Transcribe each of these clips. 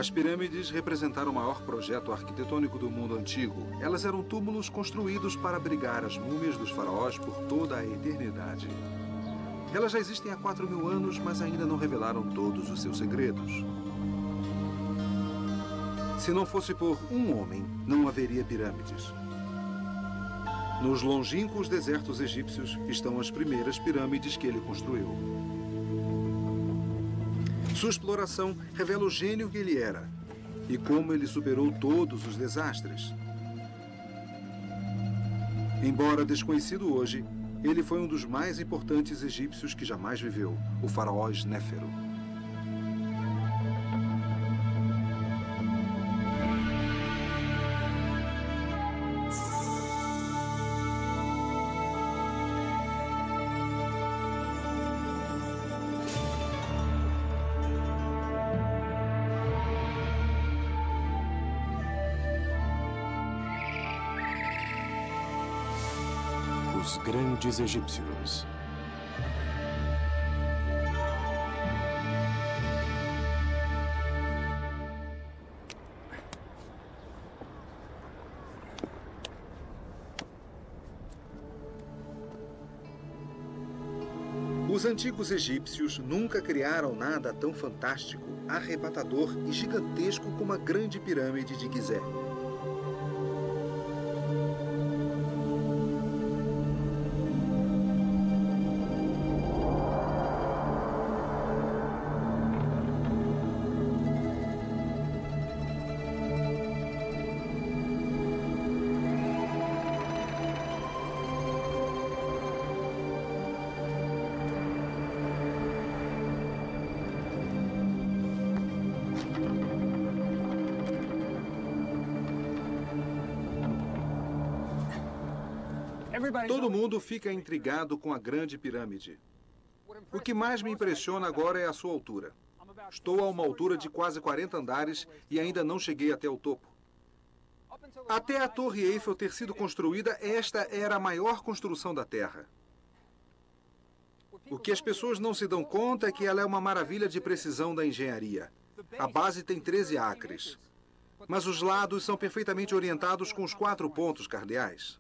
As pirâmides representaram o maior projeto arquitetônico do mundo antigo. Elas eram túmulos construídos para abrigar as múmias dos faraós por toda a eternidade. Elas já existem há 4.000 anos, mas ainda não revelaram todos os seus segredos. Se não fosse por um homem, não haveria pirâmides. Nos longínquos desertos egípcios estão as primeiras pirâmides que ele construiu. Sua exploração revela o gênio que ele era e como ele superou todos os desastres. Embora desconhecido hoje, ele foi um dos mais importantes egípcios que jamais viveu, o faraó Snéfero. Os grandes egípcios. Os antigos egípcios nunca criaram nada tão fantástico, arrebatador e gigantesco como a grande pirâmide de Gizé. Todo mundo fica intrigado com a grande pirâmide. O que mais me impressiona agora é a sua altura. Estou a uma altura de quase 40 andares e ainda não cheguei até o topo. Até a Torre Eiffel ter sido construída, esta era a maior construção da Terra. O que as pessoas não se dão conta é que ela é uma maravilha de precisão da engenharia. A base tem 13 acres, mas os lados são perfeitamente orientados com os 4 pontos cardeais.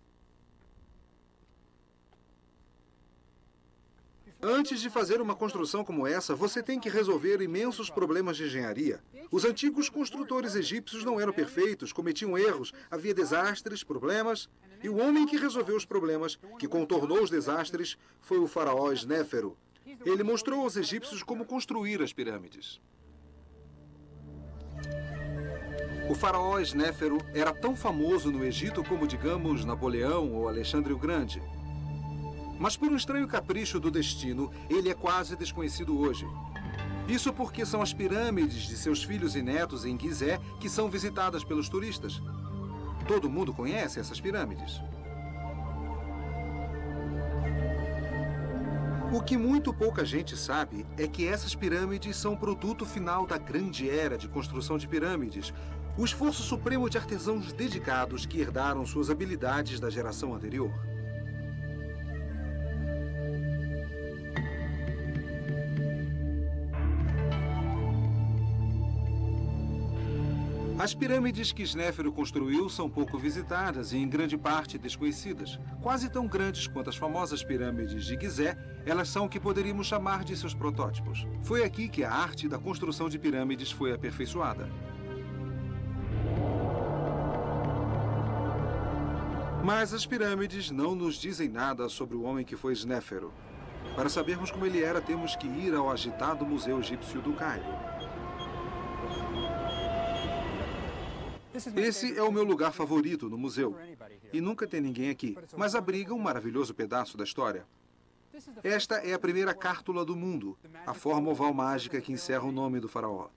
Antes de fazer uma construção como essa, você tem que resolver imensos problemas de engenharia. Os antigos construtores egípcios não eram perfeitos, cometiam erros, havia desastres, problemas. E o homem que resolveu os problemas, que contornou os desastres, foi o faraó Snéfero. Ele mostrou aos egípcios como construir as pirâmides. O faraó Snéfero era tão famoso no Egito como, digamos, Napoleão ou Alexandre o Grande. Mas por um estranho capricho do destino, ele é quase desconhecido hoje. Isso porque são as pirâmides de seus filhos e netos em Gizé que são visitadas pelos turistas. Todo mundo conhece essas pirâmides. O que muito pouca gente sabe é que essas pirâmides são o produto final da grande era de construção de pirâmides, o esforço supremo de artesãos dedicados que herdaram suas habilidades da geração anterior. As pirâmides que Snéfero construiu são pouco visitadas e em grande parte desconhecidas. Quase tão grandes quanto as famosas pirâmides de Gizé, elas são o que poderíamos chamar de seus protótipos. Foi aqui que a arte da construção de pirâmides foi aperfeiçoada. Mas as pirâmides não nos dizem nada sobre o homem que foi Snéfero. Para sabermos como ele era, temos que ir ao agitado Museu Egípcio do Cairo. Esse é o meu lugar favorito no museu. E nunca tem ninguém aqui, mas abriga um maravilhoso pedaço da história. Esta é a primeira cártula do mundo, a forma oval mágica que encerra o nome do faraó.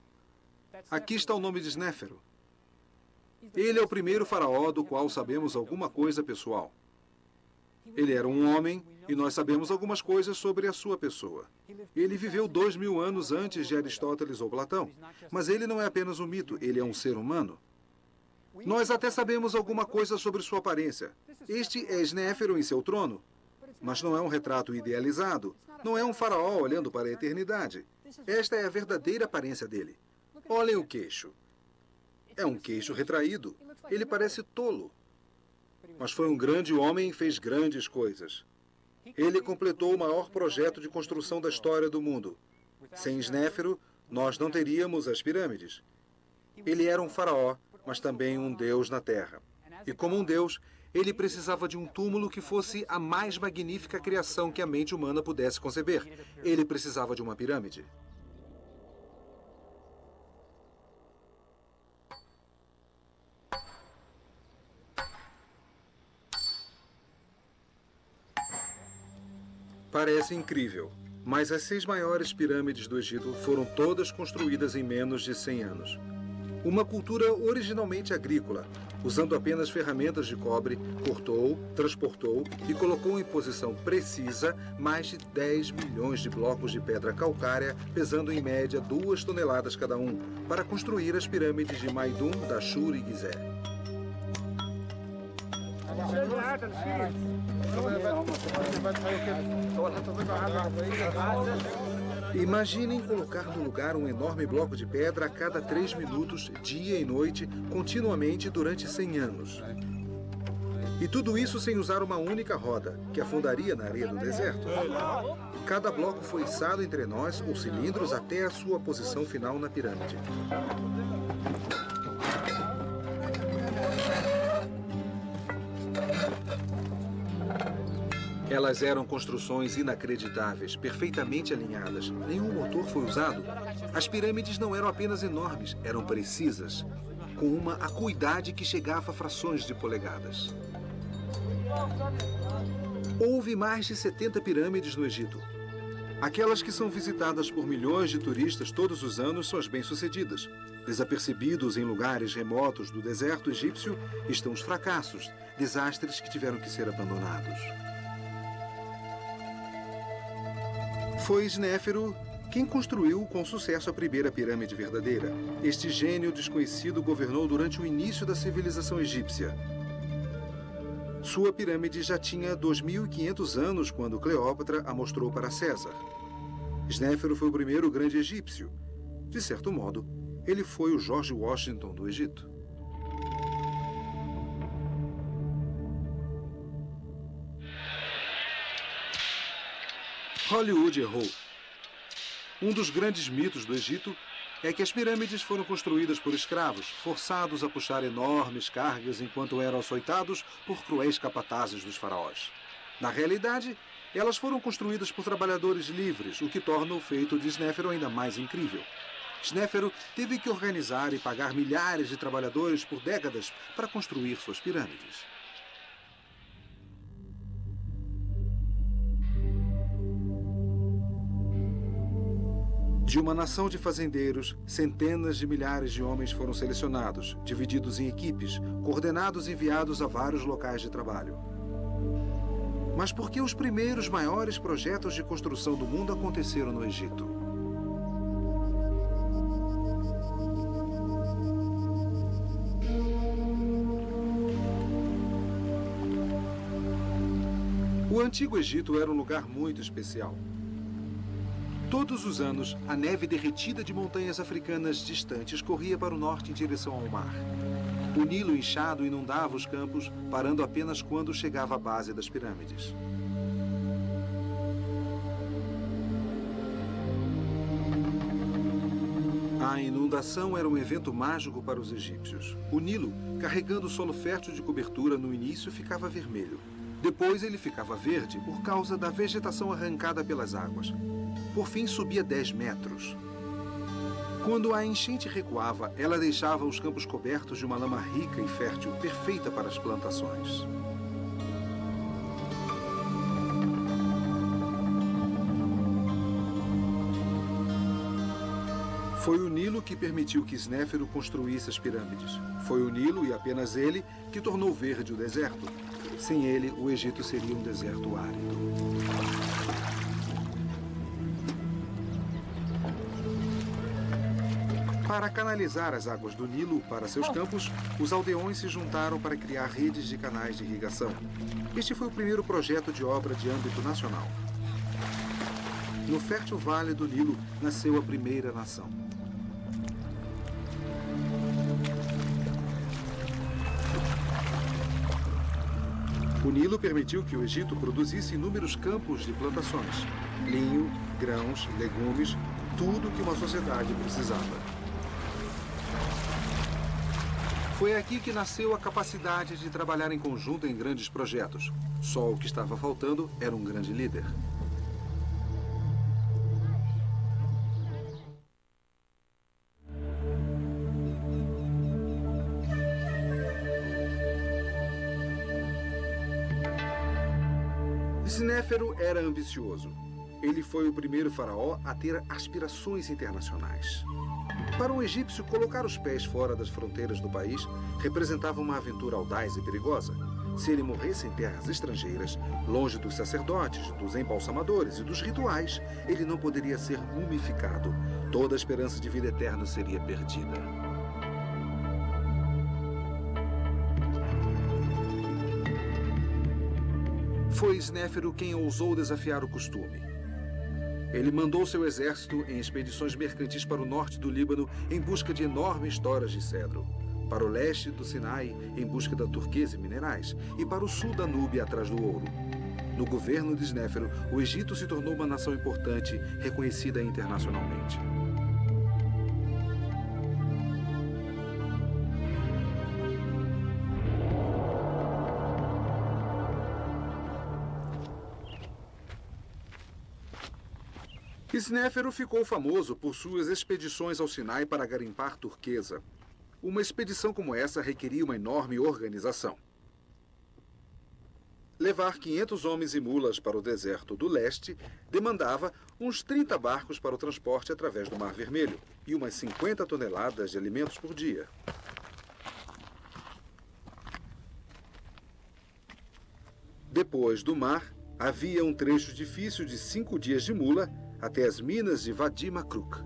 Aqui está o nome de Snéfero. Ele é o primeiro faraó do qual sabemos alguma coisa pessoal. Ele era um homem e nós sabemos algumas coisas sobre a sua pessoa. Ele viveu 2.000 anos antes de Aristóteles ou Platão, mas ele não é apenas um mito, ele é um ser humano. Nós até sabemos alguma coisa sobre sua aparência. Este é Snéfero em seu trono, mas não é um retrato idealizado. Não é um faraó olhando para a eternidade. Esta é a verdadeira aparência dele. Olhem o queixo. É um queixo retraído. Ele parece tolo. Mas foi um grande homem e fez grandes coisas. Ele completou o maior projeto de construção da história do mundo. Sem Snéfero, nós não teríamos as pirâmides. Ele era um faraó, mas também um deus na terra. E como um deus, ele precisava de um túmulo que fosse a mais magnífica criação que a mente humana pudesse conceber. Ele precisava de uma pirâmide. Parece incrível, mas as 6 maiores pirâmides do Egito foram todas construídas em menos de 100 anos. Uma cultura originalmente agrícola, usando apenas ferramentas de cobre, cortou, transportou e colocou em posição precisa mais de 10 milhões de blocos de pedra calcária, pesando em média 2 toneladas cada um, para construir as pirâmides de Maidum, Dashur e Gizeh. Imaginem colocar no lugar um enorme bloco de pedra a cada 3 minutos, dia e noite, continuamente durante 100 anos. E tudo isso sem usar uma única roda, que afundaria na areia do deserto. Cada bloco foi içado em trenós ou cilindros até a sua posição final na pirâmide. Elas eram construções inacreditáveis, perfeitamente alinhadas. Nenhum motor foi usado. As pirâmides não eram apenas enormes, eram precisas, com uma acuidade que chegava a frações de polegadas. Houve mais de 70 pirâmides no Egito. Aquelas que são visitadas por milhões de turistas todos os anos são as bem-sucedidas. Desapercebidos em lugares remotos do deserto egípcio estão os fracassos, desastres que tiveram que ser abandonados. Foi Snéfero quem construiu com sucesso a primeira pirâmide verdadeira. Este gênio desconhecido governou durante o início da civilização egípcia. Sua pirâmide já tinha 2.500 anos quando Cleópatra a mostrou para César. Snéfero foi o primeiro grande egípcio. De certo modo, ele foi o George Washington do Egito. Hollywood errou. Um dos grandes mitos do Egito é que as pirâmides foram construídas por escravos, forçados a puxar enormes cargas enquanto eram açoitados por cruéis capatazes dos faraós. Na realidade, elas foram construídas por trabalhadores livres, o que torna o feito de Snéfero ainda mais incrível. Snéfero teve que organizar e pagar milhares de trabalhadores por décadas para construir suas pirâmides. De uma nação de fazendeiros, centenas de milhares de homens foram selecionados, divididos em equipes, coordenados e enviados a vários locais de trabalho. Mas por que os primeiros maiores projetos de construção do mundo aconteceram no Egito? O Antigo Egito era um lugar muito especial. Todos os anos, a neve derretida de montanhas africanas distantes corria para o norte em direção ao mar. O Nilo inchado inundava os campos, parando apenas quando chegava à base das pirâmides. A inundação era um evento mágico para os egípcios. O Nilo, carregando o solo fértil de cobertura, no início ficava vermelho. Depois ele ficava verde por causa da vegetação arrancada pelas águas. Por fim, subia 10 metros. Quando a enchente recuava, ela deixava os campos cobertos de uma lama rica e fértil, perfeita para as plantações. Foi o Nilo que permitiu que Snéfero construísse as pirâmides. Foi o Nilo, e apenas ele, que tornou verde o deserto. Sem ele, o Egito seria um deserto árido. Para canalizar as águas do Nilo para seus campos, os aldeões se juntaram para criar redes de canais de irrigação. Este foi o primeiro projeto de obra de âmbito nacional. No fértil vale do Nilo nasceu a primeira nação. O Nilo permitiu que o Egito produzisse inúmeros campos de plantações. Linho, grãos, legumes, tudo que uma sociedade precisava. Foi aqui que nasceu a capacidade de trabalhar em conjunto em grandes projetos. Só o que estava faltando era um grande líder. Snéfero era ambicioso. Ele foi o primeiro faraó a ter aspirações internacionais. Para um egípcio, colocar os pés fora das fronteiras do país representava uma aventura audaz e perigosa. Se ele morresse em terras estrangeiras, longe dos sacerdotes, dos embalsamadores e dos rituais, ele não poderia ser mumificado. Toda a esperança de vida eterna seria perdida. Foi Snéfero quem ousou desafiar o costume. Ele mandou seu exército em expedições mercantis para o norte do Líbano em busca de enormes toras de cedro, para o leste do Sinai em busca da turquesa e minerais, e para o sul da Núbia atrás do ouro. No governo de Snéfero, o Egito se tornou uma nação importante, reconhecida internacionalmente. Snéfero ficou famoso por suas expedições ao Sinai para garimpar turquesa. Uma expedição como essa requeria uma enorme organização. Levar 500 homens e mulas para o deserto do leste demandava uns 30 barcos para o transporte através do Mar Vermelho e umas 50 toneladas de alimentos por dia. Depois do mar, havia um trecho difícil de 5 dias de mula até as minas de Wadi Makruk.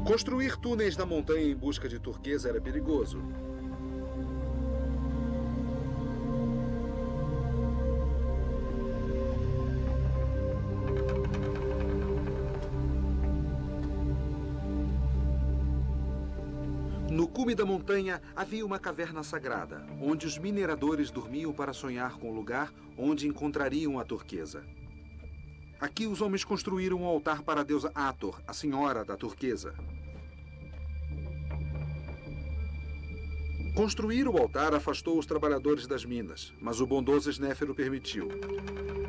Construir túneis na montanha em busca de turquesa era perigoso. No cume da montanha havia uma caverna sagrada, onde os mineradores dormiam para sonhar com o lugar onde encontrariam a turquesa. Aqui os homens construíram um altar para a deusa Hathor, a senhora da turquesa. Construir o altar afastou os trabalhadores das minas, mas o bondoso Snéfero permitiu.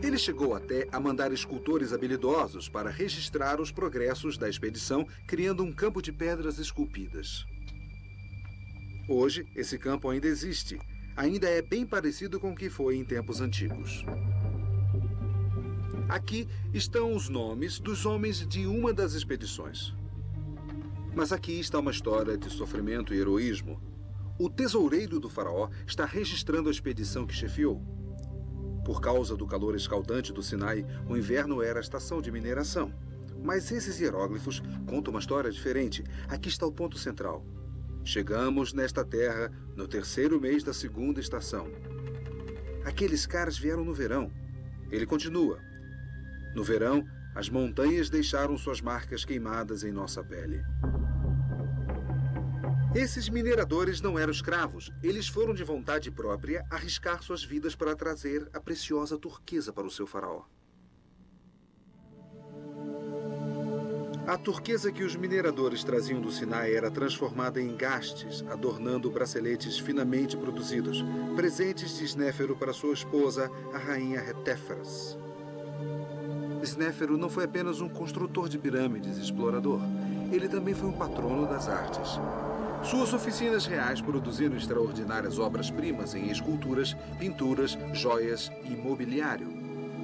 Ele chegou até a mandar escultores habilidosos para registrar os progressos da expedição, criando um campo de pedras esculpidas. Hoje, esse campo ainda existe. Ainda é bem parecido com o que foi em tempos antigos. Aqui estão os nomes dos homens de uma das expedições. Mas aqui está uma história de sofrimento e heroísmo. O tesoureiro do faraó está registrando a expedição que chefiou. Por causa do calor escaldante do Sinai, o inverno era a estação de mineração. Mas esses hieróglifos contam uma história diferente. Aqui está o ponto central. Chegamos nesta terra no 3º mês da 2ª estação. Aqueles caras vieram no verão. Ele continua. No verão, as montanhas deixaram suas marcas queimadas em nossa pele. Esses mineradores não eram escravos. Eles foram de vontade própria arriscar suas vidas para trazer a preciosa turquesa para o seu faraó. A turquesa que os mineradores traziam do Sinai era transformada em gastes, adornando braceletes finamente produzidos, presentes de Snéfero para sua esposa, a rainha Retéferas. Snéfero não foi apenas um construtor de pirâmides e explorador. Ele também foi um patrono das artes. Suas oficinas reais produziram extraordinárias obras-primas em esculturas, pinturas, joias e mobiliário.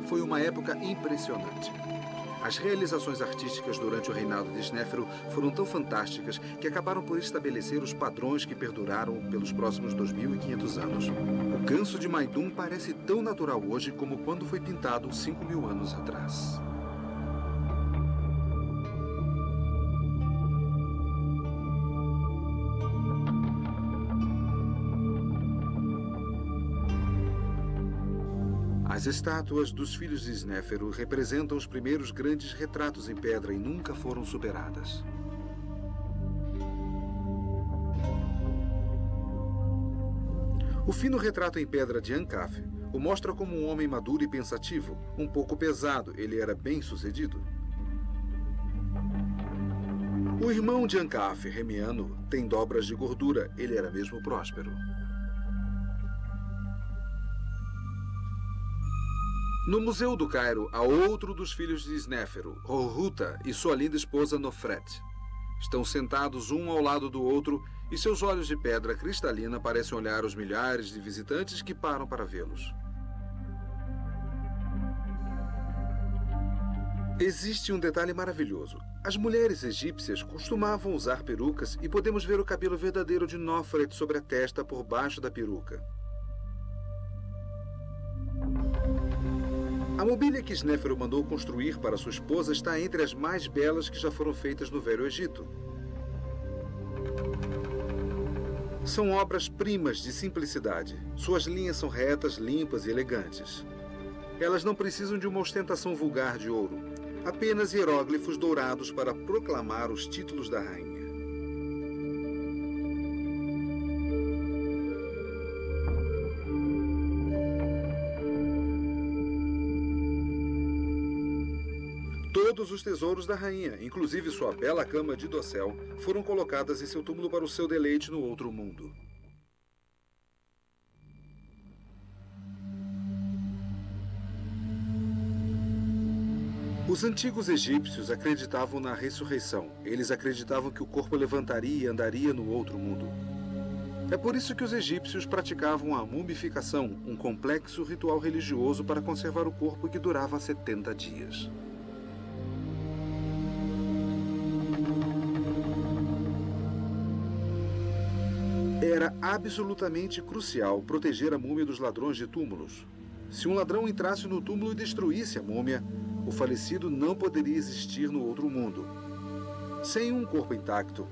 Foi uma época impressionante. As realizações artísticas durante o reinado de Snéfero foram tão fantásticas que acabaram por estabelecer os padrões que perduraram pelos próximos 2.500 anos. O ganso de Maidum parece tão natural hoje como quando foi pintado 5.000 anos atrás. A As estátuas dos filhos de Snéfero representam os primeiros grandes retratos em pedra e nunca foram superadas. O fino retrato em pedra de Ankaf o mostra como um homem maduro e pensativo, um pouco pesado, ele era bem-sucedido. O irmão de Ankaf, Remiano, tem dobras de gordura, ele era mesmo próspero. No Museu do Cairo, há outro dos filhos de Snéfero, Horruta, e sua linda esposa Nofret. Estão sentados um ao lado do outro e seus olhos de pedra cristalina parecem olhar os milhares de visitantes que param para vê-los. Existe um detalhe maravilhoso. As mulheres egípcias costumavam usar perucas e podemos ver o cabelo verdadeiro de Nofret sobre a testa por baixo da peruca. A mobília que Snéfero mandou construir para sua esposa está entre as mais belas que já foram feitas no Velho Egito. São obras-primas de simplicidade. Suas linhas são retas, limpas e elegantes. Elas não precisam de uma ostentação vulgar de ouro, apenas hieróglifos dourados para proclamar os títulos da rainha. Todos os tesouros da rainha, inclusive sua bela cama de dossel, foram colocadas em seu túmulo para o seu deleite no outro mundo. Os antigos egípcios acreditavam na ressurreição. Eles acreditavam que o corpo levantaria e andaria no outro mundo. É por isso que os egípcios praticavam a mumificação, um complexo ritual religioso para conservar o corpo que durava 70 dias. Era absolutamente crucial proteger a múmia dos ladrões de túmulos. Se um ladrão entrasse no túmulo e destruísse a múmia, o falecido não poderia existir no outro mundo. Sem um corpo intacto,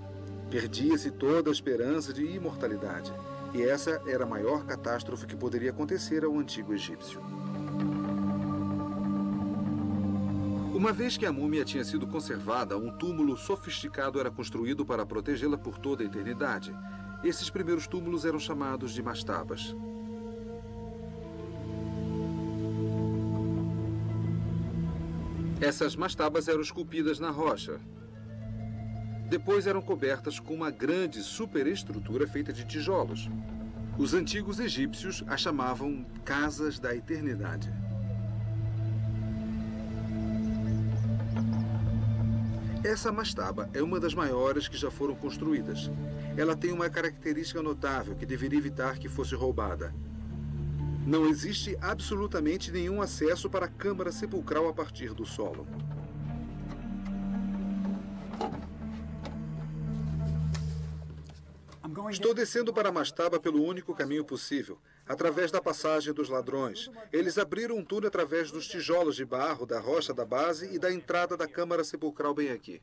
perdia-se toda a esperança de imortalidade. E essa era a maior catástrofe que poderia acontecer ao antigo egípcio. Uma vez que a múmia tinha sido conservada, um túmulo sofisticado era construído para protegê-la por toda a eternidade. Esses primeiros túmulos eram chamados de mastabas. Essas mastabas eram esculpidas na rocha. Depois eram cobertas com uma grande superestrutura feita de tijolos. Os antigos egípcios a chamavam Casas da Eternidade. Essa mastaba é uma das maiores que já foram construídas. Ela tem uma característica notável que deveria evitar que fosse roubada. Não existe absolutamente nenhum acesso para a câmara sepulcral a partir do solo. Estou descendo para a mastaba pelo único caminho possível, através da passagem dos ladrões. Eles abriram um túnel através dos tijolos de barro da rocha da base e da entrada da câmara sepulcral bem aqui.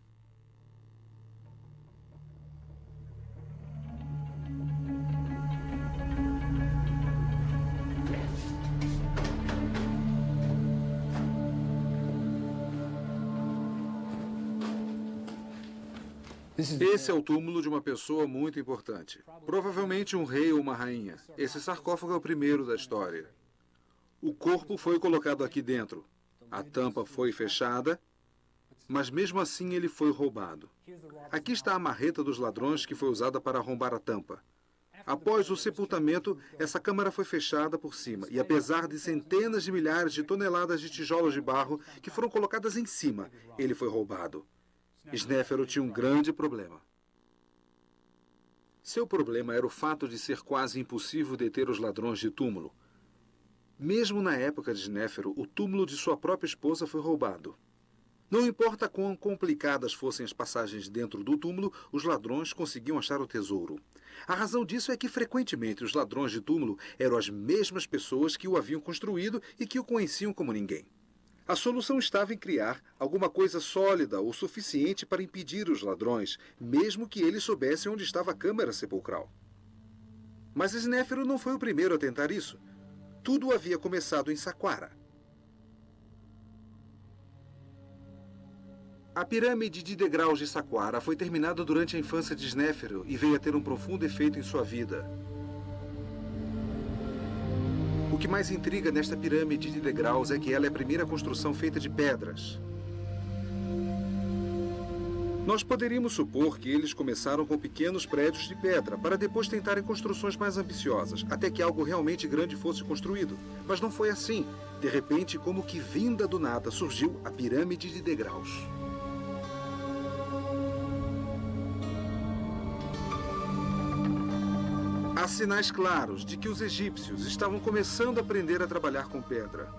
Esse é o túmulo de uma pessoa muito importante. Provavelmente um rei ou uma rainha. Esse sarcófago é o primeiro da história. O corpo foi colocado aqui dentro. A tampa foi fechada, mas mesmo assim ele foi roubado. Aqui está a marreta dos ladrões que foi usada para arrombar a tampa. Após o sepultamento, essa câmara foi fechada por cima, e apesar de centenas de milhares de toneladas de tijolos de barro que foram colocadas em cima, ele foi roubado. Snéfero tinha um grande problema. Seu problema era o fato de ser quase impossível deter os ladrões de túmulo. Mesmo na época de Snéfero, o túmulo de sua própria esposa foi roubado. Não importa quão complicadas fossem as passagens dentro do túmulo, os ladrões conseguiam achar o tesouro. A razão disso é que, frequentemente, os ladrões de túmulo eram as mesmas pessoas que o haviam construído e que o conheciam como ninguém. A solução estava em criar alguma coisa sólida o suficiente para impedir os ladrões, mesmo que eles soubessem onde estava a câmara sepulcral. Mas Snéfero não foi o primeiro a tentar isso. Tudo havia começado em Saqqara. A pirâmide de degraus de Saqqara foi terminada durante a infância de Snéfero e veio a ter um profundo efeito em sua vida. O que mais intriga nesta pirâmide de degraus é que ela é a primeira construção feita de pedras. Nós poderíamos supor que eles começaram com pequenos prédios de pedra, para depois tentarem construções mais ambiciosas, até que algo realmente grande fosse construído. Mas não foi assim. De repente, como que vinda do nada, surgiu a pirâmide de degraus. Há sinais claros de que os egípcios estavam começando a aprender a trabalhar com pedra.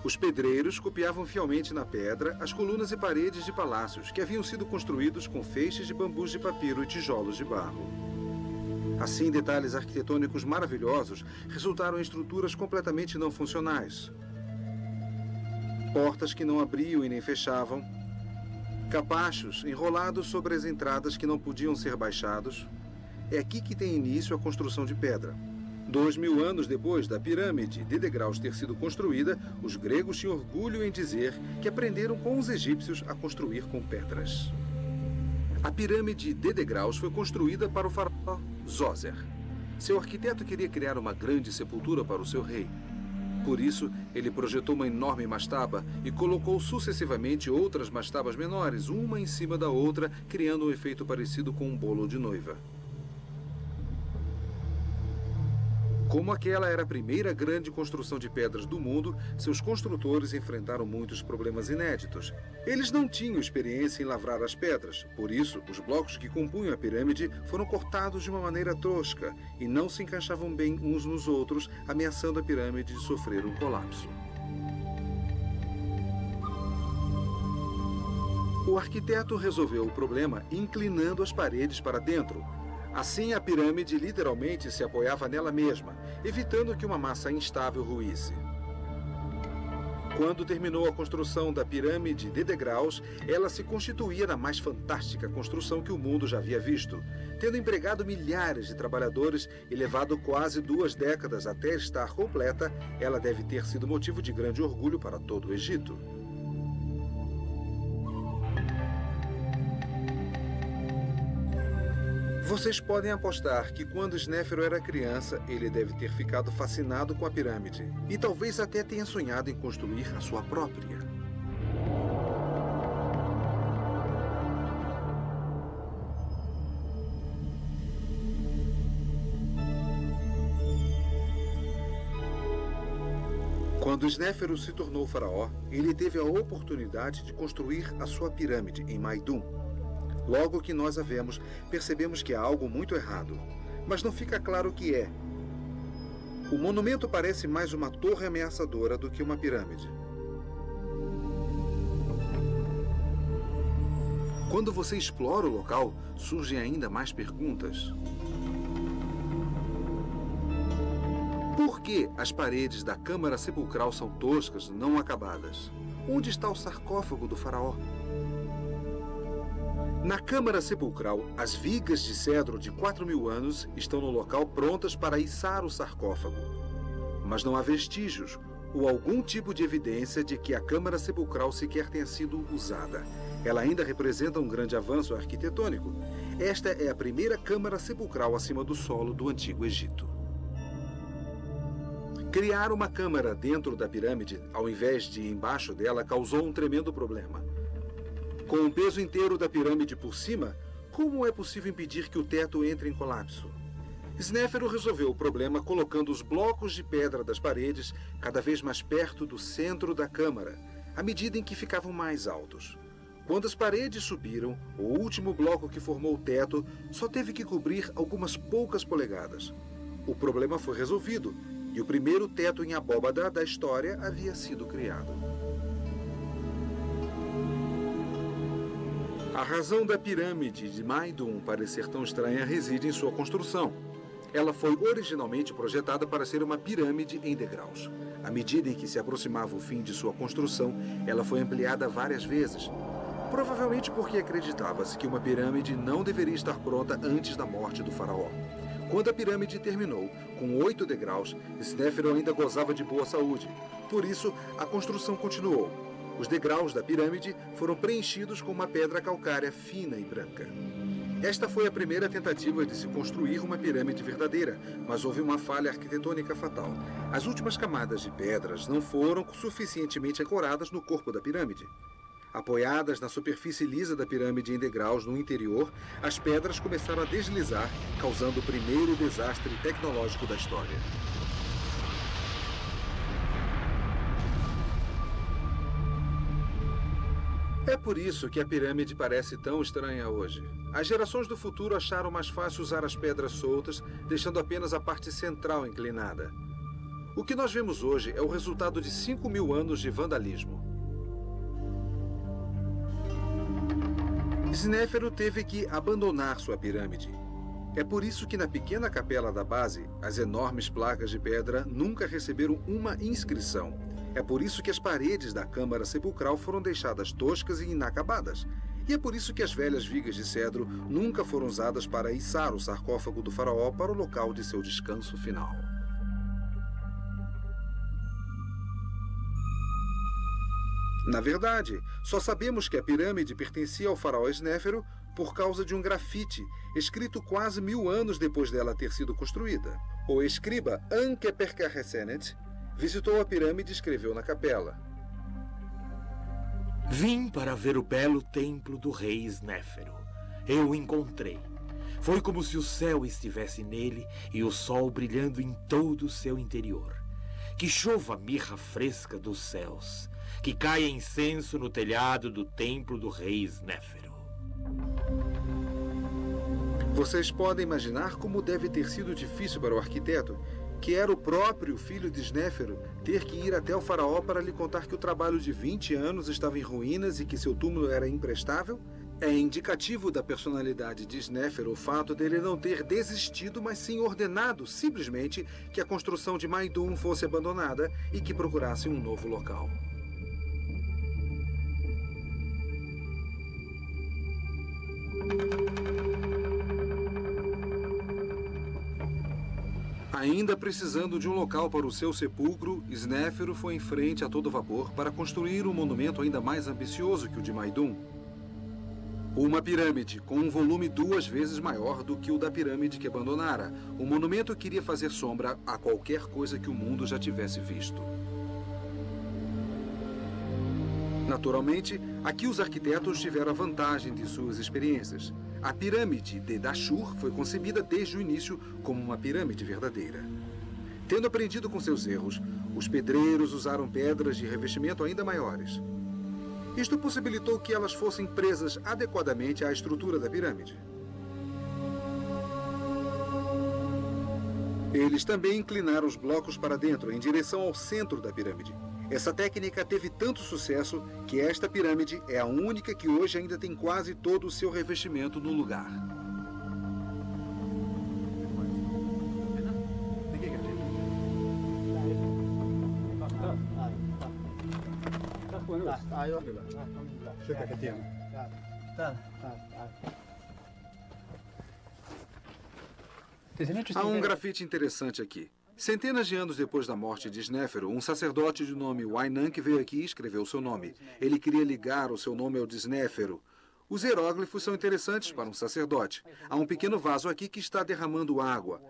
Os pedreiros copiavam fielmente na pedra as colunas e paredes de palácios que haviam sido construídos com feixes de bambus de papiro e tijolos de barro. Assim, detalhes arquitetônicos maravilhosos resultaram em estruturas completamente não funcionais. Portas que não abriam e nem fechavam, capachos enrolados sobre as entradas que não podiam ser baixados. É aqui que tem início a construção de pedra. 2000 anos depois da pirâmide de degraus ter sido construída, os gregos tinham orgulho em dizer que aprenderam com os egípcios a construir com pedras. A pirâmide de degraus foi construída para o faraó Zoser. Seu arquiteto queria criar uma grande sepultura para o seu rei. Por isso, ele projetou uma enorme mastaba e colocou sucessivamente outras mastabas menores, uma em cima da outra, criando um efeito parecido com um bolo de noiva. Como aquela era a primeira grande construção de pedras do mundo, seus construtores enfrentaram muitos problemas inéditos. Eles não tinham experiência em lavrar as pedras, por isso, os blocos que compunham a pirâmide foram cortados de uma maneira tosca e não se encaixavam bem uns nos outros, ameaçando a pirâmide de sofrer um colapso. O arquiteto resolveu o problema inclinando as paredes para dentro. Assim, a pirâmide literalmente se apoiava nela mesma, evitando que uma massa instável ruísse. Quando terminou a construção da pirâmide de degraus, ela se constituía na mais fantástica construção que o mundo já havia visto, tendo empregado milhares de trabalhadores e levado quase 2 décadas até estar completa. Ela deve ter sido motivo de grande orgulho para todo o Egito. Vocês podem apostar que quando Snéfero era criança, ele deve ter ficado fascinado com a pirâmide e talvez até tenha sonhado em construir a sua própria. Quando Snéfero se tornou faraó, ele teve a oportunidade de construir a sua pirâmide em Maidum. Logo que nós a vemos, percebemos que há algo muito errado, mas não fica claro o que é. O monumento parece mais uma torre ameaçadora do que uma pirâmide. Quando você explora o local, surgem ainda mais perguntas. Por que as paredes da câmara sepulcral são toscas, não acabadas? Onde está o sarcófago do faraó? Na câmara sepulcral, as vigas de cedro de 4.000 anos estão no local prontas para içar o sarcófago. Mas não há vestígios ou algum tipo de evidência de que a câmara sepulcral sequer tenha sido usada. Ela ainda representa um grande avanço arquitetônico. Esta é a primeira câmara sepulcral acima do solo do Antigo Egito. Criar uma câmara dentro da pirâmide, ao invés de embaixo dela, causou um tremendo problema. Com o peso inteiro da pirâmide por cima, como é possível impedir que o teto entre em colapso? Snéfero resolveu o problema colocando os blocos de pedra das paredes cada vez mais perto do centro da câmara, à medida em que ficavam mais altos. Quando as paredes subiram, o último bloco que formou o teto só teve que cobrir algumas poucas polegadas. O problema foi resolvido e o primeiro teto em abóbada da história havia sido criado. A razão da pirâmide de Maidum parecer tão estranha reside em sua construção. Ela foi originalmente projetada para ser uma pirâmide em degraus. À medida em que se aproximava o fim de sua construção, ela foi ampliada várias vezes. Provavelmente porque acreditava-se que uma pirâmide não deveria estar pronta antes da morte do faraó. Quando a pirâmide terminou, com 8 degraus, Snéfero ainda gozava de boa saúde. Por isso, a construção continuou. Os degraus da pirâmide foram preenchidos com uma pedra calcária fina e branca. Esta foi a primeira tentativa de se construir uma pirâmide verdadeira, mas houve uma falha arquitetônica fatal. As últimas camadas de pedras não foram suficientemente ancoradas no corpo da pirâmide. Apoiadas na superfície lisa da pirâmide em degraus no interior, as pedras começaram a deslizar, causando o primeiro desastre tecnológico da história. É por isso que a pirâmide parece tão estranha hoje. As gerações do futuro acharam mais fácil usar as pedras soltas, deixando apenas a parte central inclinada. O que nós vemos hoje é o resultado de 5.000 anos de vandalismo. Snéfero teve que abandonar sua pirâmide. É por isso que na pequena capela da base, as enormes placas de pedra nunca receberam uma inscrição. É por isso que as paredes da câmara sepulcral foram deixadas toscas e inacabadas. E é por isso que as velhas vigas de cedro nunca foram usadas para içar o sarcófago do faraó para o local de seu descanso final. Na verdade, só sabemos que a pirâmide pertencia ao faraó Snéfero por causa de um grafite escrito quase 1000 anos depois dela ter sido construída. O escriba Ankeperkaresenet visitou a pirâmide e escreveu na capela: Vim para ver o belo templo do rei Snéfero. Eu o encontrei. Foi como se o céu estivesse nele e o sol brilhando em todo o seu interior. Que chova mirra fresca dos céus. Que caia incenso no telhado do templo do rei Snéfero. Vocês podem imaginar como deve ter sido difícil para o arquiteto, que era o próprio filho de Snéfero, ter que ir até o faraó para lhe contar que o trabalho de 20 anos estava em ruínas e que seu túmulo era imprestável? É indicativo da personalidade de Snéfero o fato dele não ter desistido, mas sim ordenado simplesmente que a construção de Maidum fosse abandonada e que procurasse um novo local. Ainda precisando de um local para o seu sepulcro, Snéfero foi em frente a todo vapor para construir um monumento ainda mais ambicioso que o de Maidum. Uma pirâmide com um volume 2 vezes maior do que o da pirâmide que abandonara. O monumento queria fazer sombra a qualquer coisa que o mundo já tivesse visto. Naturalmente, aqui os arquitetos tiveram a vantagem de suas experiências. A pirâmide de Dashur foi concebida desde o início como uma pirâmide verdadeira. Tendo aprendido com seus erros, os pedreiros usaram pedras de revestimento ainda maiores. Isto possibilitou que elas fossem presas adequadamente à estrutura da pirâmide. Eles também inclinaram os blocos para dentro, em direção ao centro da pirâmide. Essa técnica teve tanto sucesso que esta pirâmide é a única que hoje ainda tem quase todo o seu revestimento no lugar. Há um grafite interessante aqui. Centenas de anos depois da morte de Snéfero, um sacerdote de nome Wainank veio aqui e escreveu seu nome. Ele queria ligar o seu nome ao de Snéfero. Os hieróglifos são interessantes para um sacerdote. Há um pequeno vaso aqui que está derramando água.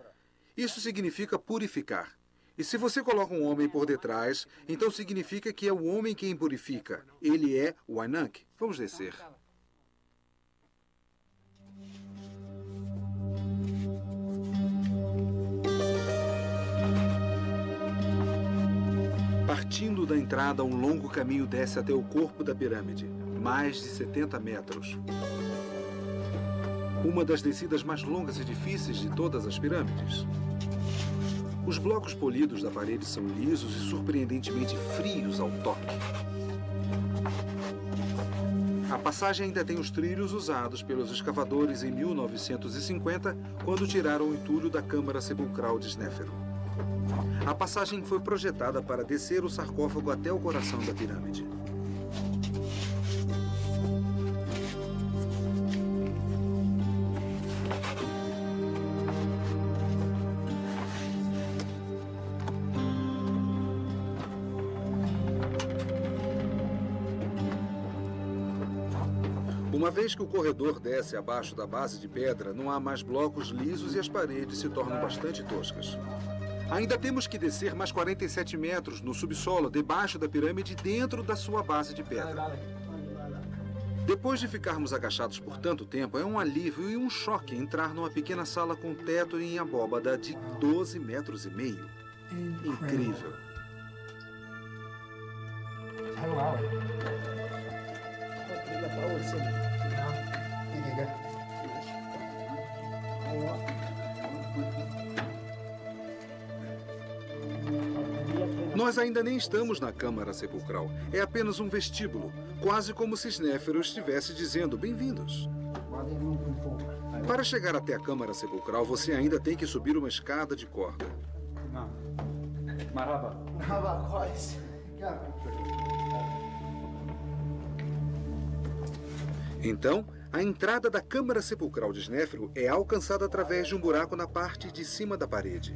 Isso significa purificar. E se você coloca um homem por detrás, então significa que é o homem quem purifica. Ele é Wainank. Vamos descer. Partindo da entrada, um longo caminho desce até o corpo da pirâmide, mais de 70 metros. Uma das descidas mais longas e difíceis de todas as pirâmides. Os blocos polidos da parede são lisos e surpreendentemente frios ao toque. A passagem ainda tem os trilhos usados pelos escavadores em 1950, quando tiraram o entulho da câmara sepulcral de Snéfero. A passagem foi projetada para descer o sarcófago até o coração da pirâmide. Uma vez que o corredor desce abaixo da base de pedra, não há mais blocos lisos e as paredes se tornam bastante toscas. Ainda temos que descer mais 47 metros no subsolo, debaixo da pirâmide, dentro da sua base de pedra. Depois de ficarmos agachados por tanto tempo, é um alívio e um choque entrar numa pequena sala com teto em abóbada de 12 metros e meio. Incrível. Nós ainda nem estamos na Câmara Sepulcral. É apenas um vestíbulo, quase como se Snéfero estivesse dizendo bem-vindos. Para chegar até a Câmara Sepulcral, você ainda tem que subir uma escada de corda. Então, a entrada da Câmara Sepulcral de Snéfero é alcançada através de um buraco na parte de cima da parede.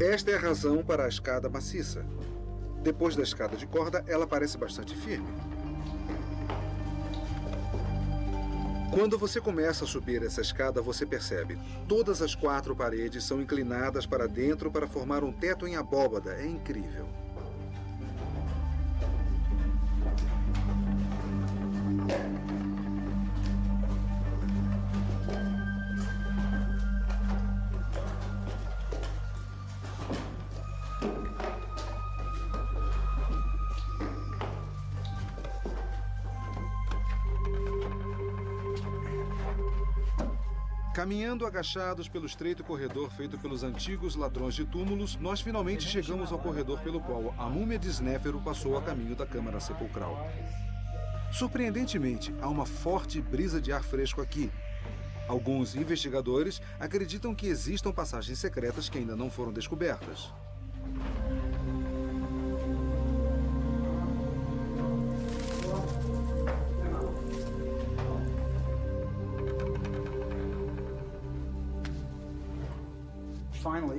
Esta é a razão para a escada maciça. Depois da escada de corda, ela parece bastante firme. Quando você começa a subir essa escada, você percebe. Todas as 4 paredes são inclinadas para dentro para formar um teto em abóbada. É incrível. Caminhando agachados pelo estreito corredor feito pelos antigos ladrões de túmulos, nós finalmente chegamos ao corredor pelo qual a múmia de Snéfero passou a caminho da Câmara Sepulcral. Surpreendentemente, há uma forte brisa de ar fresco aqui. Alguns investigadores acreditam que existam passagens secretas que ainda não foram descobertas.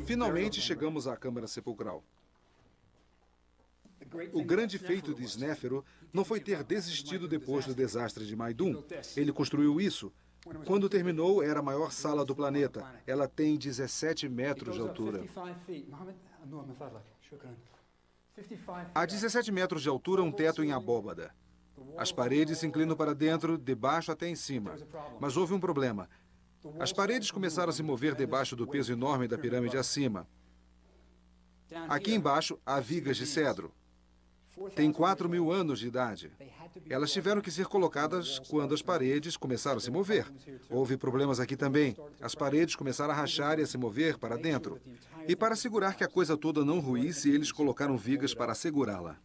Finalmente chegamos à Câmara Sepulcral. O grande feito de Snéfero não foi ter desistido depois do desastre de Maidum. Ele construiu isso. Quando terminou, era a maior sala do planeta. Ela tem 17 metros de altura. A 17 metros de altura, um teto em abóbada. As paredes se inclinam para dentro, de baixo até em cima. Mas houve um problema. As paredes começaram a se mover debaixo do peso enorme da pirâmide acima. Aqui embaixo há vigas de cedro. Tem 4.000 anos de idade. Elas tiveram que ser colocadas quando as paredes começaram a se mover. Houve problemas aqui também. As paredes começaram a rachar e a se mover para dentro. E para assegurar que a coisa toda não ruísse, eles colocaram vigas para segurá-la.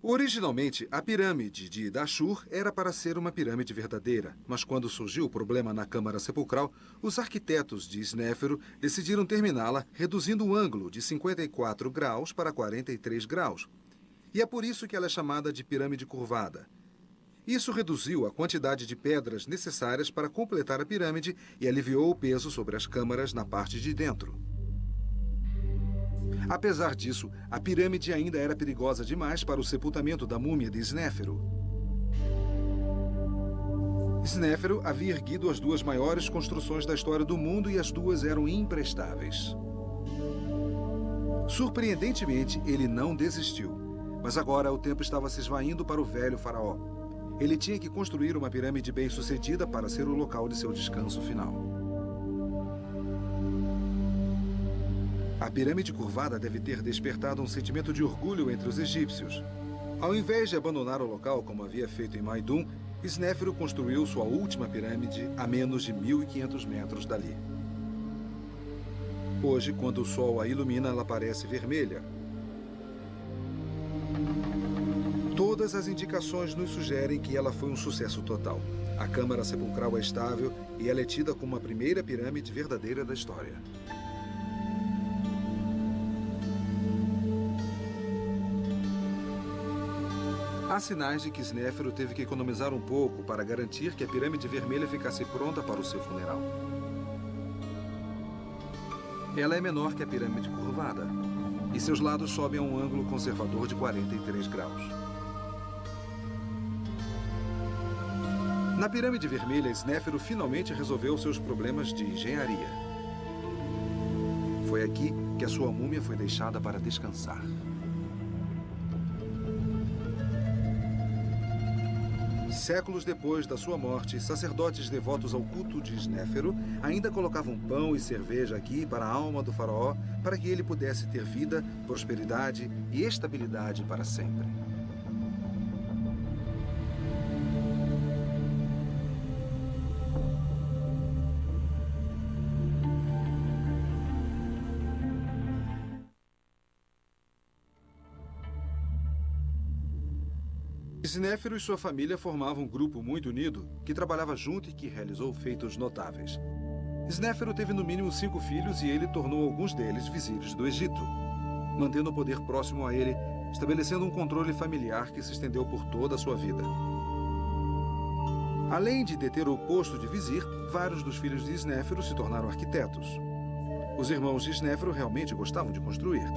Originalmente, a pirâmide de Dashur era para ser uma pirâmide verdadeira, mas quando surgiu o problema na Câmara Sepulcral, os arquitetos de Snéfero decidiram terminá-la reduzindo o ângulo de 54 graus para 43 graus. E é por isso que ela é chamada de pirâmide curvada. Isso reduziu a quantidade de pedras necessárias para completar a pirâmide e aliviou o peso sobre as câmaras na parte de dentro. Apesar disso, a pirâmide ainda era perigosa demais para o sepultamento da múmia de Snéfero. Snéfero havia erguido as 2 maiores construções da história do mundo e as 2 eram imprestáveis. Surpreendentemente, ele não desistiu. Mas agora o tempo estava se esvaindo para o velho faraó. Ele tinha que construir uma pirâmide bem-sucedida para ser o local de seu descanso final. A pirâmide curvada deve ter despertado um sentimento de orgulho entre os egípcios. Ao invés de abandonar o local como havia feito em Maidum, Snéfero construiu sua última pirâmide a menos de 1.500 metros dali. Hoje, quando o sol a ilumina, ela parece vermelha. Todas as indicações nos sugerem que ela foi um sucesso total. A Câmara Sepulcral é estável e ela é tida como a primeira pirâmide verdadeira da história. Há sinais de que Snéfero teve que economizar um pouco para garantir que a pirâmide vermelha ficasse pronta para o seu funeral. Ela é menor que a pirâmide curvada, e seus lados sobem a um ângulo conservador de 43 graus. Na pirâmide vermelha, Snéfero finalmente resolveu seus problemas de engenharia. Foi aqui que a sua múmia foi deixada para descansar. Séculos depois da sua morte, sacerdotes devotos ao culto de Snéfero ainda colocavam pão e cerveja aqui para a alma do faraó, para que ele pudesse ter vida, prosperidade e estabilidade para sempre. Snéfero e sua família formavam um grupo muito unido que trabalhava junto e que realizou feitos notáveis. Snéfero teve no mínimo 5 filhos e ele tornou alguns deles vizires do Egito, mantendo o poder próximo a ele, estabelecendo um controle familiar que se estendeu por toda a sua vida. Além de deter o posto de vizir, vários dos filhos de Snéfero se tornaram arquitetos. Os irmãos de Snéfero realmente gostavam de construir.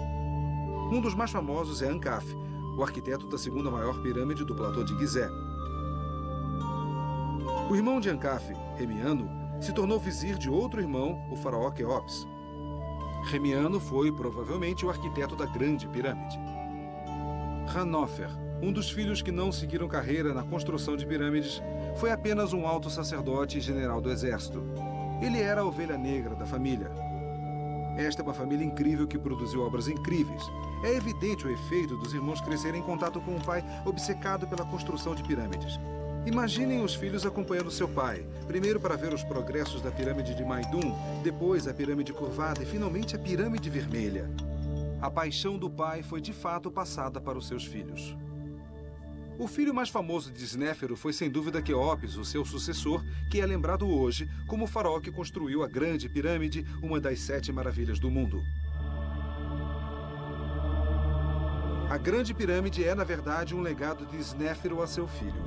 Um dos mais famosos é Ankaf, o arquiteto da segunda maior pirâmide do platô de Gizé. O irmão de Ankaf, Remiano, se tornou vizir de outro irmão, o faraó Quéops. Remiano foi, provavelmente, o arquiteto da Grande Pirâmide. Hanófer, um dos filhos que não seguiram carreira na construção de pirâmides, foi apenas um alto sacerdote e general do exército. Ele era a ovelha negra da família. Esta é uma família incrível que produziu obras incríveis. É evidente o efeito dos irmãos crescerem em contato com um pai obcecado pela construção de pirâmides. Imaginem os filhos acompanhando seu pai, primeiro para ver os progressos da pirâmide de Maidum, depois a pirâmide curvada e finalmente a pirâmide vermelha. A paixão do pai foi de fato passada para os seus filhos. O filho mais famoso de Snéfero foi sem dúvida Quéops, o seu sucessor, que é lembrado hoje como o faraó que construiu a Grande Pirâmide, uma das 7 maravilhas do mundo. A Grande Pirâmide é, na verdade, um legado de Snéfero a seu filho.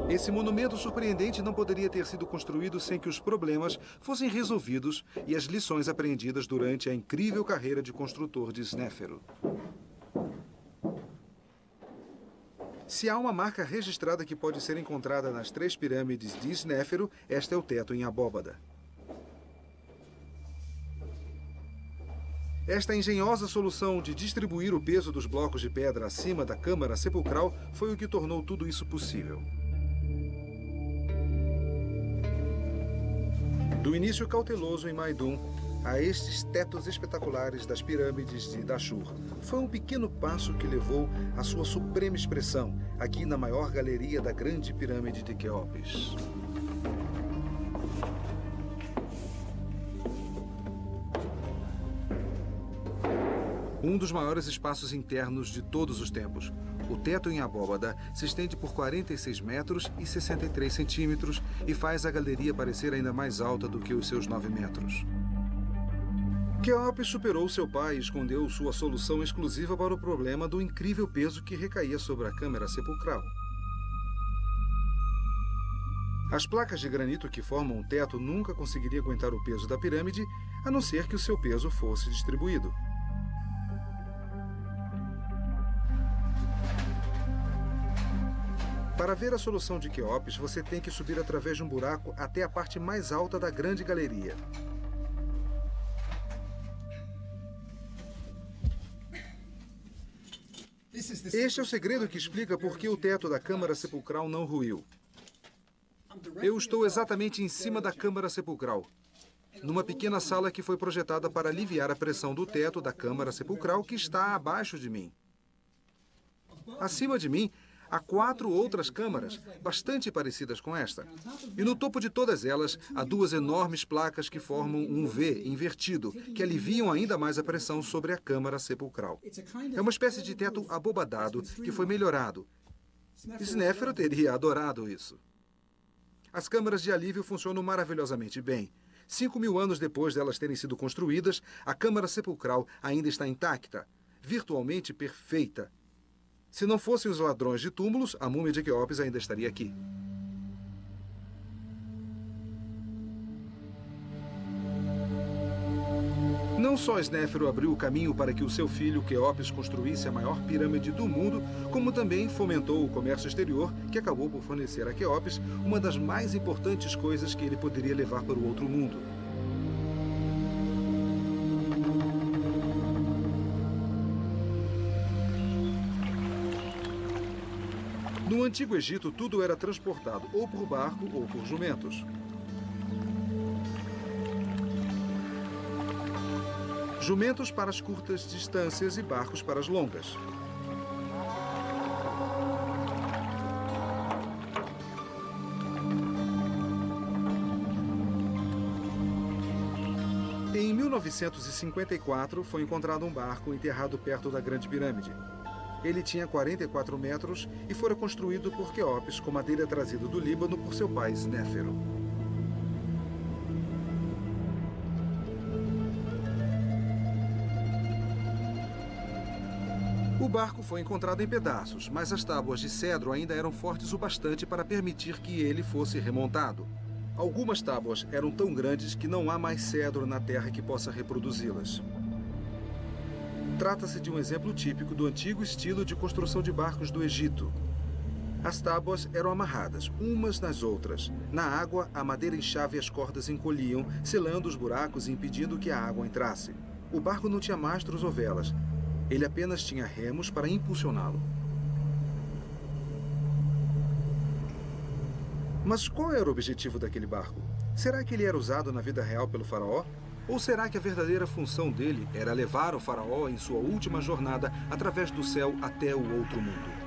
Esse monumento surpreendente não poderia ter sido construído sem que os problemas fossem resolvidos e as lições aprendidas durante a incrível carreira de construtor de Snéfero. Se há uma marca registrada que pode ser encontrada nas 3 pirâmides de Snéfero, esta é o teto em abóbada. Esta engenhosa solução de distribuir o peso dos blocos de pedra acima da câmara sepulcral foi o que tornou tudo isso possível. Do início cauteloso em Maidum a estes tetos espetaculares das pirâmides de Dashur, foi um pequeno passo que levou à sua suprema expressão, aqui na maior galeria da Grande Pirâmide de Quéops. Um dos maiores espaços internos de todos os tempos. O teto em abóbada se estende por 46 metros e 63 centímetros e faz a galeria parecer ainda mais alta do que os seus 9 metros. Quéops superou seu pai e escondeu sua solução exclusiva para o problema do incrível peso que recaía sobre a câmara sepulcral. As placas de granito que formam o teto nunca conseguiriam aguentar o peso da pirâmide, a não ser que o seu peso fosse distribuído. Para ver a solução de Quéops, você tem que subir através de um buraco até a parte mais alta da grande galeria. Este é o segredo que explica por que o teto da câmara sepulcral não ruiu. Eu estou exatamente em cima da câmara sepulcral, numa pequena sala que foi projetada para aliviar a pressão do teto da câmara sepulcral que está abaixo de mim. Acima de mim, há 4 outras câmaras, bastante parecidas com esta. E no topo de todas elas, há 2 enormes placas que formam um V invertido, que aliviam ainda mais a pressão sobre a câmara sepulcral. É uma espécie de teto abobadado que foi melhorado. Snéfero teria adorado isso. As câmaras de alívio funcionam maravilhosamente bem. 5.000 anos depois delas terem sido construídas, a câmara sepulcral ainda está intacta, virtualmente perfeita. Se não fossem os ladrões de túmulos, a múmia de Quéops ainda estaria aqui. Não só Snéfero abriu o caminho para que o seu filho Quéopes construísse a maior pirâmide do mundo, como também fomentou o comércio exterior, que acabou por fornecer a Quéopes uma das mais importantes coisas que ele poderia levar para o outro mundo. No Antigo Egito, tudo era transportado ou por barco ou por jumentos. Jumentos para as curtas distâncias e barcos para as longas. Em 1954, foi encontrado um barco enterrado perto da Grande Pirâmide. Ele tinha 44 metros e fora construído por Quéopes com madeira trazida do Líbano por seu pai Snéfero. O barco foi encontrado em pedaços, mas as tábuas de cedro ainda eram fortes o bastante para permitir que ele fosse remontado. Algumas tábuas eram tão grandes que não há mais cedro na terra que possa reproduzi-las. Trata-se de um exemplo típico do antigo estilo de construção de barcos do Egito. As tábuas eram amarradas, umas nas outras. Na água, a madeira inchava e as cordas encolhiam, selando os buracos e impedindo que a água entrasse. O barco não tinha mastros ou velas. Ele apenas tinha remos para impulsioná-lo. Mas qual era o objetivo daquele barco? Será que ele era usado na vida real pelo faraó? Ou será que a verdadeira função dele era levar o faraó em sua última jornada através do céu até o outro mundo?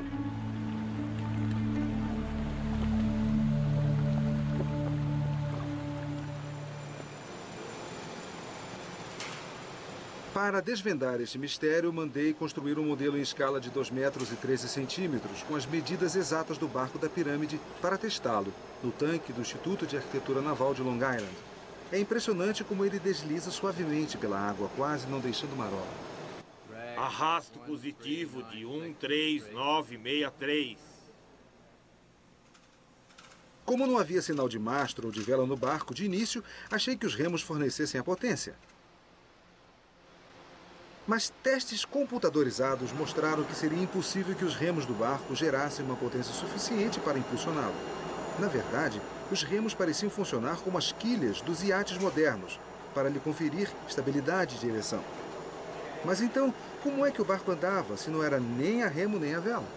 Para desvendar este mistério, mandei construir um modelo em escala de 2 metros e 13 centímetros, com as medidas exatas do barco da pirâmide, para testá-lo, no tanque do Instituto de Arquitetura Naval de Long Island. É impressionante como ele desliza suavemente pela água, quase não deixando marola. Arrasto positivo de 13963. Como não havia sinal de mastro ou de vela no barco, de início, achei que os remos fornecessem a potência. Mas testes computadorizados mostraram que seria impossível que os remos do barco gerassem uma potência suficiente para impulsioná-lo. Na verdade, os remos pareciam funcionar como as quilhas dos iates modernos, para lhe conferir estabilidade de direção. Mas então, como é que o barco andava, se não era nem a remo nem a vela?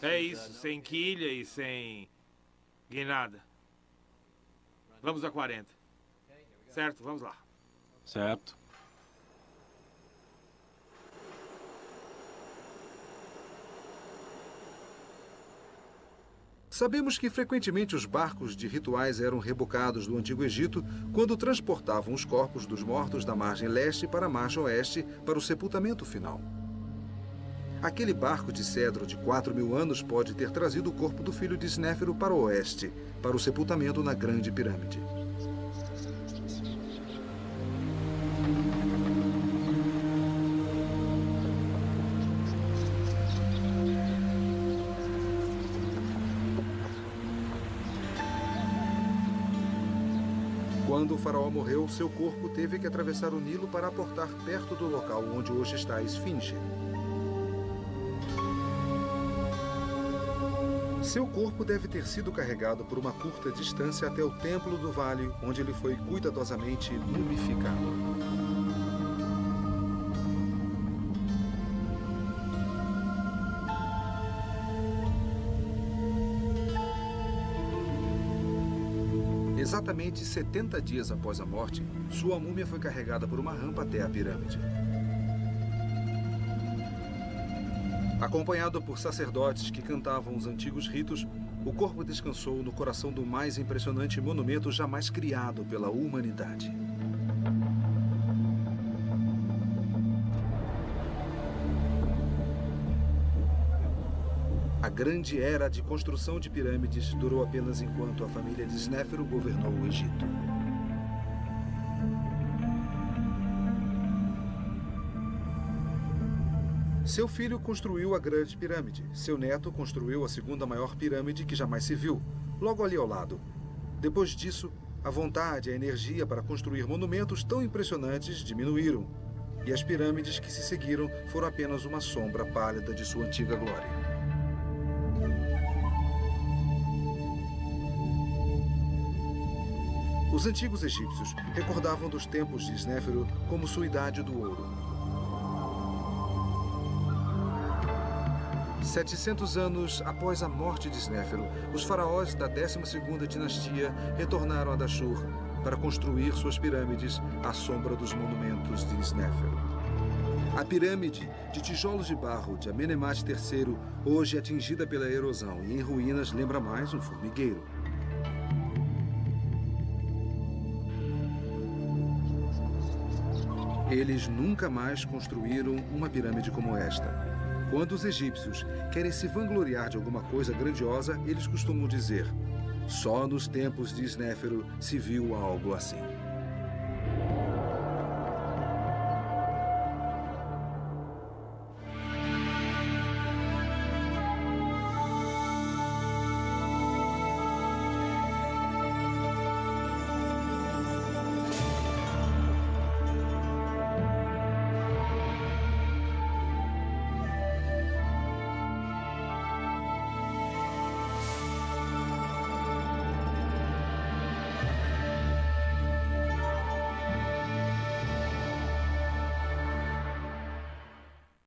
É isso, sem quilha e sem guinada. Vamos a 40. Certo, vamos lá. Certo. Sabemos que frequentemente os barcos de rituais eram rebocados do Antigo Egito quando transportavam os corpos dos mortos da margem leste para a margem oeste para o sepultamento final. Aquele barco de cedro de 4.000 anos pode ter trazido o corpo do filho de Snéfero para o oeste, para o sepultamento na Grande Pirâmide. Quando o faraó morreu, seu corpo teve que atravessar o Nilo para aportar perto do local onde hoje está a Esfinge. Seu corpo deve ter sido carregado por uma curta distância até o Templo do Vale, onde ele foi cuidadosamente mumificado. Exatamente 70 dias após a morte, sua múmia foi carregada por uma rampa até a pirâmide. Acompanhado por sacerdotes que cantavam os antigos ritos, o corpo descansou no coração do mais impressionante monumento jamais criado pela humanidade. A grande era de construção de pirâmides durou apenas enquanto a família de Snéfero governou o Egito. Seu filho construiu a Grande Pirâmide. Seu neto construiu a segunda maior pirâmide que jamais se viu, logo ali ao lado. Depois disso, A vontade e a energia para construir monumentos tão impressionantes diminuíram, e as pirâmides que se seguiram foram apenas uma sombra pálida de sua antiga glória. Os antigos egípcios recordavam dos tempos de Snéfero como sua idade do ouro. 700 anos após a morte de Snéfero, os faraós da 12ª dinastia retornaram a Dashur para construir suas pirâmides à sombra dos monumentos de Snéfero. A pirâmide de tijolos de barro de Amenemhat III, hoje atingida pela erosão e em ruínas, lembra mais um formigueiro. Eles nunca mais construíram uma pirâmide como esta. Quando os egípcios querem se vangloriar de alguma coisa grandiosa, eles costumam dizer: só nos tempos de Snéfero se viu algo assim.